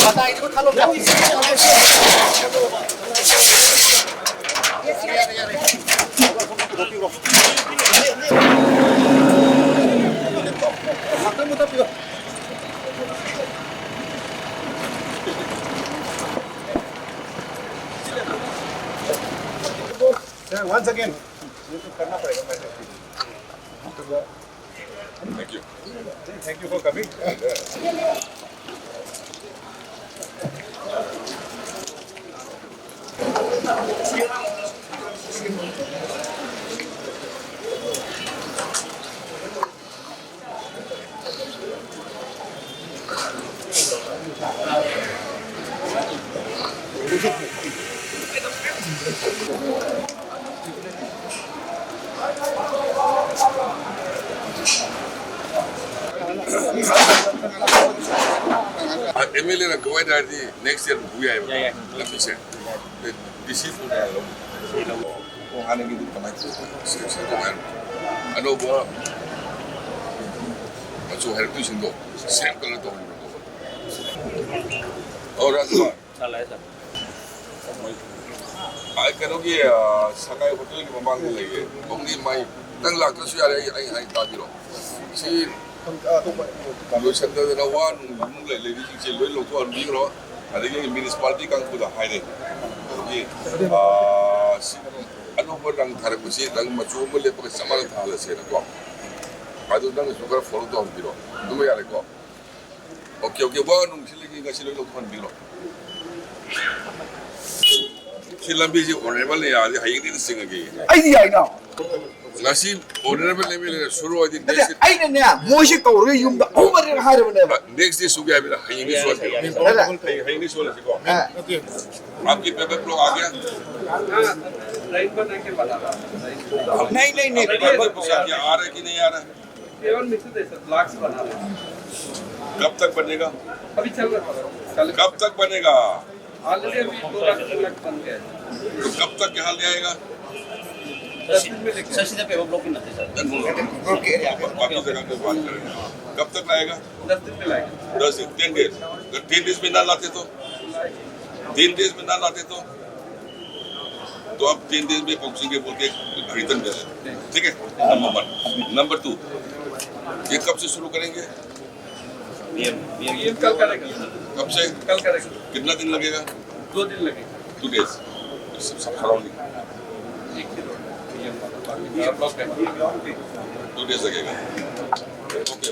Once again, Thank you. thank you for coming. MLA na kawai da next year buya ya. Lafi siya. This is kung ano yung dito kamay. ano ba? Maso harap to sindo. Same color to hong ko. Oh, Razma. Ay kanogi sakay hotel ki mamang lagi. Only my tang lak to siya ay tabiro. Si lo sanda na wan mung lai lai si lo lo to an bigro. Ada yung municipality kang kuda hai ne. Ano ba nang harap ko si nang macho mo le pag samara thala siya ko. Ado nang sugar follow to ang biro. Dumaya ko. Okay, ba nung siligi nga sila lo to ang biro. Silambi si honorable ne yaar hai din singagi. Ay di ay na. Nasi honorable ne mele shuru adi Ay na niya, moshi ka uri yung da over yung harap na ba. next day सुबह मेरा हाईंगी सोच हाईंगी सोच को okay आपकी paper flow आ गया line बना के बता नहीं नहीं नहीं पेपर पूछा कि आ रहा है कि नहीं आ रहा है केवल मिक्स है सर ब्लॉक्स बना रहे हैं कब तक बनेगा अभी चल रहा है कल कब तक बनेगा ऑलरेडी अभी 2 लाख बन गया है तो कब तक क्या हाल जाएगा 10 दिन में लेके सर सीधा पेपर ब्लॉक नहीं सर ओके बाकी जगह पे बात करेंगे कब तक लाएगा 10 दिन में लाएंगे 10 दिन 10 डेज अगर 10 डेज में ना लाते तो 10 डेज में ना लाते तो आप 10 डेज में पहुंचेंगे बोल के रिटर्न दे दें ठीक है नंबर 1 नंबर 2 ये कब से शुरू करेंगे ये कल करेंगे कब से कल करेंगे कितना दिन लगेगा 2 दिन लगेंगे 2 डेज सराउंडिंग 1 दिन ब्लॉक है 2 डेज लगेगा ओके